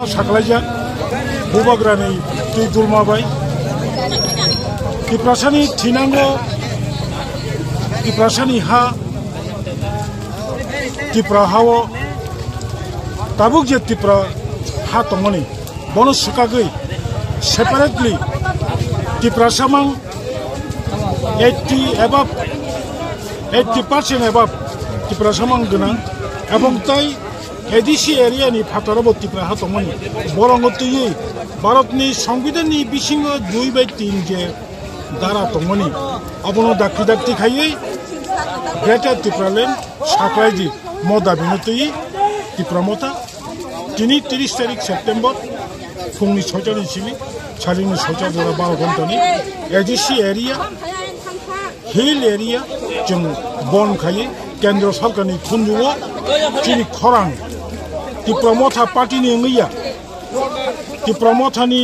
Saklaja, Bubagrani, Tidulmabai, Tiprasani Tinango, Tiprasani Ha, Tipra Hawo, Tabukje Tipra Hatomoni, Bonus Sukagui, separately, Tiprasamang 80% above Tiprasamang Gunang, Abongtai. ADC area नि फाटरबती प्राहा तमनि बरंगति भारतनि संविधाननि बिसिङो 2/3 जे दारा तमनि अबनो दाखि दाखि खायै greater त्रिपुरालेण्ड साक्लायजि मदा बिनति त्रिपुरामता 30 तारिख September फुंनि 6 सिमि सारिनि 6 जरा 12 घन्टानि ADC area hill area जों बन खायै केन्द्र सरकारनि खुनजुओ चिनि खरां Tipromota party ni ngiya Tipromota ni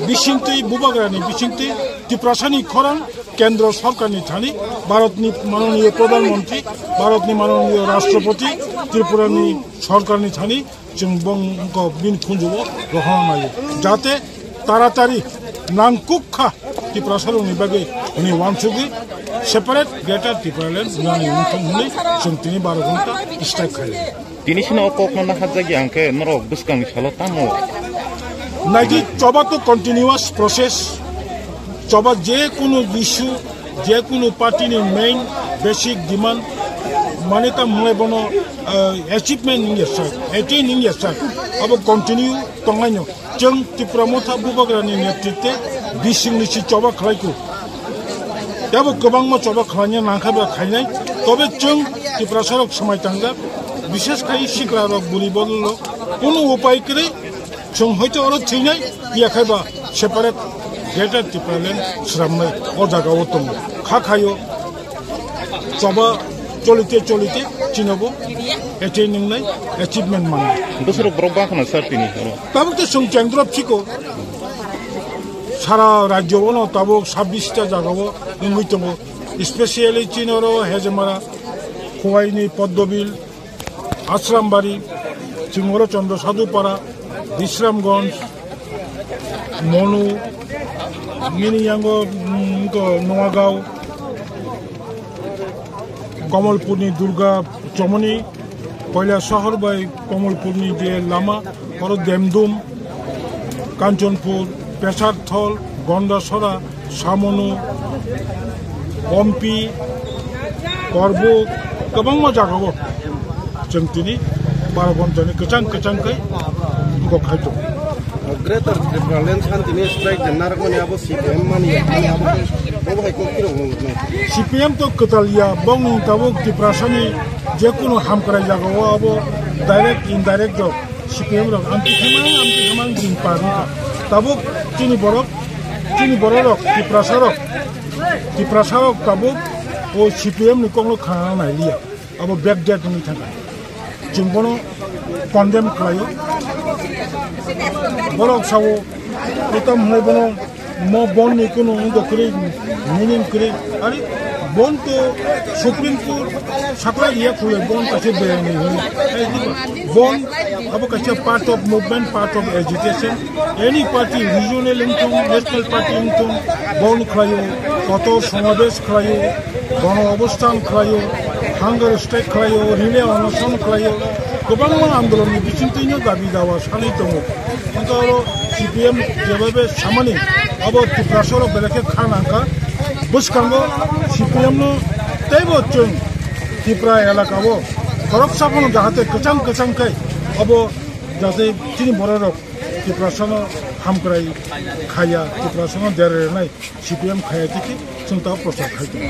bisingti bubagrani bisingti Tiprasani khorang kendra sarkar ni thani Bharat ni manoniya pradhan mantri Bharat ni manoniya rashtrapati Tripura ni sarkar ni thani jingbong ko bin khunjubo rohana mai jate taratari nangkukha Tiprasalo ni bagi ni wansugi separate greater Tipraland ni untung ni sentini 12 घंटा strike khale Tini sini okok mana hadzagi angke norok buskang chalo tamo. Nagi coba tu continuous process. Coba je kuno issue, je kuno party ni main basic demand. Manita mulai bono achievement ni yesai, attain ni yesai. Abo continue tonganyo. Jeng Tipramota bubagrani netrite bising ni si coba khalaiku. Abo kebang mo coba khalanya nangkaba khainai. Tobe jeng Tiprasarok samai tangga. বিশেষ করে শিক্ষারক বলি বলল কোনো উপায় করে जों হয়তো আরো থিনাই ইয়াখাইবা সেপারেট গ্রেটার ত্রিপুরাল্যান্ড শ্রামনাই ও জায়গাও দङ খাখাयो চবা চলিতে চলিতে চিনবো এটাই নংনাই অ্যাচিভমেন্ট মানে বছর ব্রবাখনা সারতিনি তাবতে जों চেংদ্রপ চিকো সারা রাজ্যবনো তাবক 26টা জায়গাও নংই দङ স্পেশালি চিনরো হেজমারা খোয়াইনি পদ্মবিল आश्रामबाड़ी चिंगोरा चंद्र साधुपाड़ा विश्रामगंज मनु मिनियांगो नोआगांव कमलपुरनी दुर्गा चमनी पहला शहर बाई कमलपुरनी जे लामा और देमदुम कांचनपुर पेशारथल गंडासरा सामनु पम्पी करबुक गोबां जागाबो Jentini, para kontoni kecang kai, kok kaito. Greater Tipraland santini strike jenar ko ni abo CPM mani abo bobo hai ko kiro ngomong. CPM to ketalia bong tabuk Tiprasani jekuno ham kara jaga wo abo direct indirect do CPM do anti kemang din paru tabuk tini borok Tiprasarok tabuk o CPM ni konglo khana nai lia abo backdate ni thaka. Jumbono condemn kelayo, borok sawo, kita mulai bono mau bon ni kuno untuk kiri, minim kiri, ari bon tu Supreme Court sakla dia kulai bon kasih berani, bon apa kasih part of movement, part of agitation, any party regional income, national party income, bon kelayo, kotor समावेश kelayo, bono obostan kelayo. Hunger strike kelayo, relay onoson kelayo, गोबां आंदोलननि बिथिंथिनो दाबि दावा सानै दङ ओंखारो CPM जेबाबे सामानि अब त्रिपुरासर बेलेखे खानांका बुसकांगो CPM no तेबो जों त्रिपुरा एलाकाबो करपसन जाहाथे कचां kai अब जाहाथे तिनि बररक त्रिपुरासन हामक्राय खाया त्रिपुरासन देरनाय CPM खाया दिखि जों दा प्रचार खायदों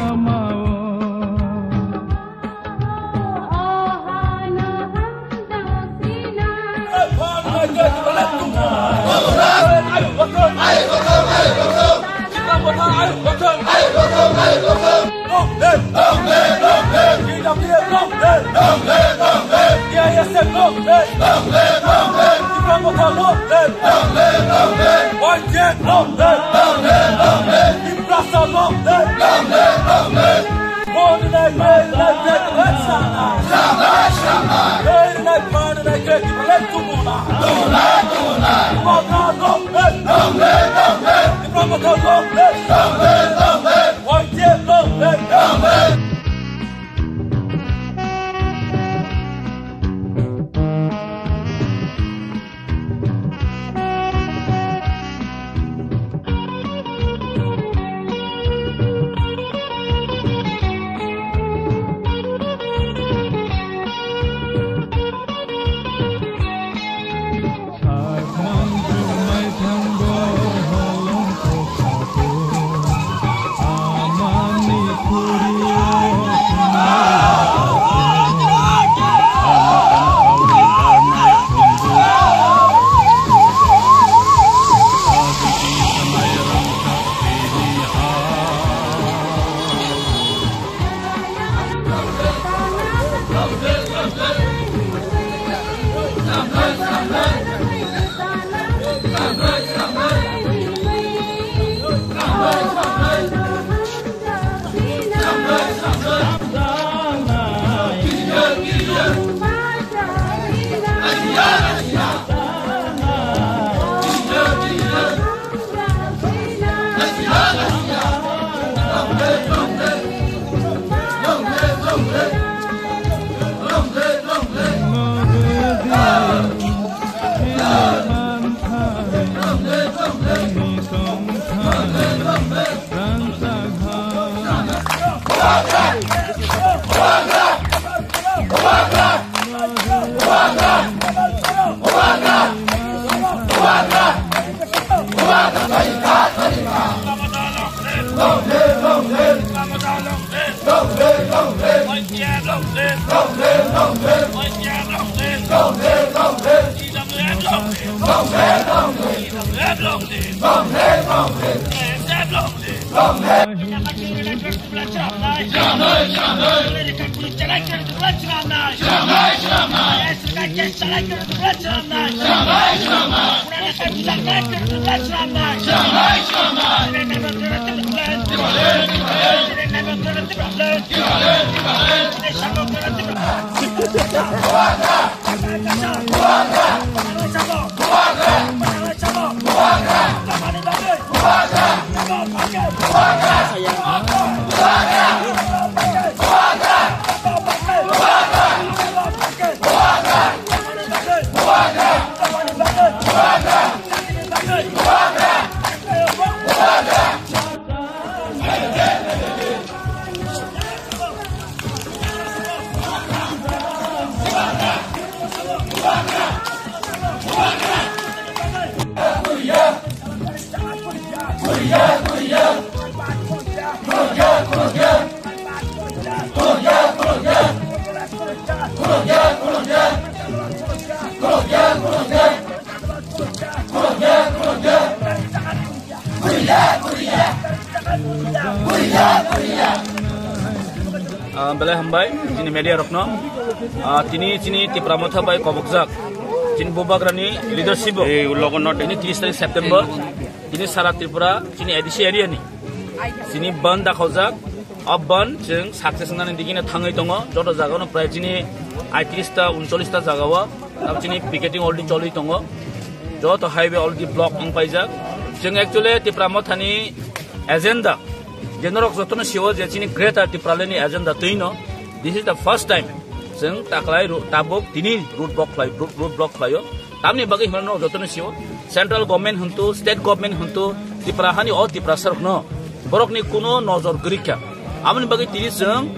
Let's go. Belai hambai, sini media rokno, sini ti pramotha bai kobokjak, sini bubagrani leadership. Ulogon not ini 30 September, sini Sara Tripura, sini edisi area ni, sini ban dah khojak, ban jeng success ngan digina thangai tongo, jodoh jaga no price sini 30 39 jagawa, tapi sini picketing already choli tongo, jodoh highway already block ang paijak, jeng actually ti pramotha ni agenda. General Zotona Shiva Jachini Greta Tipraleni agenda Tino. This is the first time. Sing Taklai Tabok Tini root block flyo. Tamni Bagi Hano Zotona Shiva. Central government Huntu, state government Huntu, Tiprahani or Tiprasar no. Borokni Kuno Nozor Grika. Aman Bagi Tini Sung,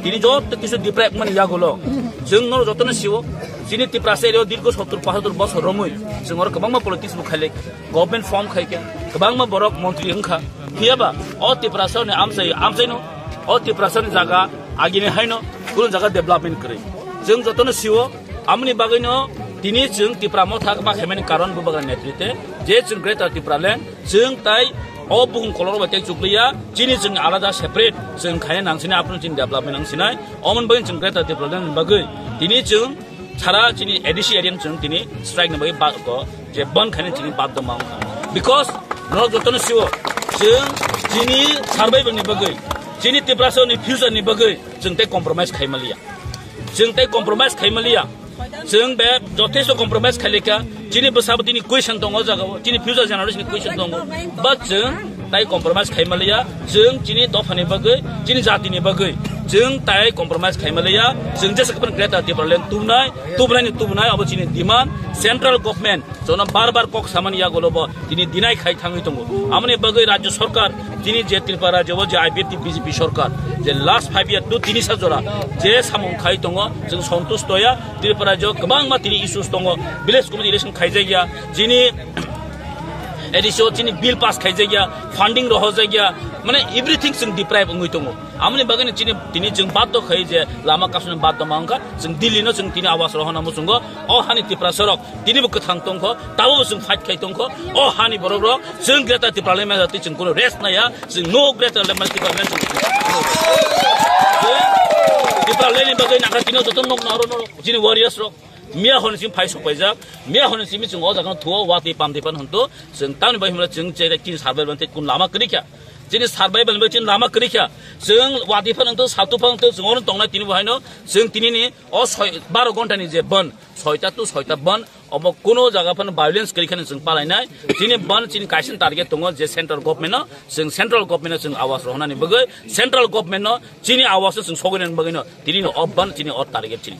Tini Jot the Kisu Depragman Yagolo. Sung no Zotona Shiva. Sini Tipraserio Dilgos Hotur Pahatur Boss Romui. Sung or Kabama politics Bukhalik. Government form Kaike. Kabama Borok Montri Unka. Tiaba, all the person Amseno, all the person Zaga, Agini Hino, Kurun Zaga development cream. Jung Zotono Siwo, Amni Bagino, Tinizung, Tipramota, Hemen Karan Bubagan Netrite, Jason Greater Tipralen, Jung Tai, all Bung Colorado Texuclia, Jinizung Alada separate, Jung Kayan and Sina in development and Sinai, Oman Boyns and Greater Tipralen Bagui, Tinizung, Tara Chini Edisian Jung Tini, strike the way back go, Jebon Kanin Bad the Mountain. Because no Zotono Siwo. Jini survival ni bagai, jini tipraso ni fusion ni bagai, jeng te compromise khai malia, जों बे जथेस्थ compromise खालिका जिनि बसाबो दिनि question दङ जागाव दिनि future generation question दङ बा जों ताइ compromise खाइमालिया जों दिनि दफानि बागै दिनि जातिनि बागै जों ताइ कम्प्रमाइज खाइमालिया जों जेसेबां ग्रेटर डेभलपमेन्ट तुबनाय अब दिनि डिमान्ड सेंट्रल गभर्नमेंट जोना बार कक सामानिया गलब दिनि दिनाय खाइ थाङै दङ आमने बागै राज्य सरकार दिनि जे त्रिपुरा राज्यआव जे आईपीएफटी बीजेपी सरकार जे लास्ट 5 इयार तो दिनि साजरा जे सामं खाइ दङ जों सन्तुष्टया त्रिपुरा राज्यआव गोबां मा दिनि इश्यूज दङ विलेज कमिटि इलेक्शन खाइजाया दिनि एडिसो दिनि बिल पास खाइजाया फंडिंग रह जायगा माने एवरीथिंग जों डिप्राइव होङै दङ आमने बागैनो दिनि जों बाध्य खाइ जे लामा कासुन बाध्य मांगा जों दिल्लीनो जों दिनि आवास रहना मुसुंग अ हानि त्रिपुरा सरक दिनिबो कथां दंख ताबो जों फाइट खाइ दंख अ हानि बरग जों ग्रेटर त्रिपुरा लेमा जाति जों कोनो रेस्ट नाया जों नो ग्रेटर लेमा त्रिपुरा त्रिपुरा लेनि बागै नागातिनो जतन नक नारो दिनि वारियर्स रक मिया होनसिम फाइस पैजाक मिया होनसिम जों अ जागन थुवा वाति पामदेपन हन्तो जों तानि बाय हमला जों जे किन सार्भाइल बनते कुन लामा करिख्या जिनि सार्भाइल बन तिन लामा करिख्या जों वातिफन हन्तो सातुफन हन्तो जों तंना तिनि बहायनो जों तिनिनि अ 12 घन्टानि जे बन 6टा to 6टा बन अब कोनो जागाफन भायोलेंस करिखाने जों पालायनाय तिनि बन तिनि काइसन टार्गेट दङ जे सेंट्रल गभर्नमेन्ट जों सेंट्रल गभर्नमेन्ट जों आवाज रहनानि बगै सेंट्रल गभर्नमेन्ट तिनि आवाज जों सगैनानि बगैनो तिनि अ बन तिनि अ टार्गेट तिनि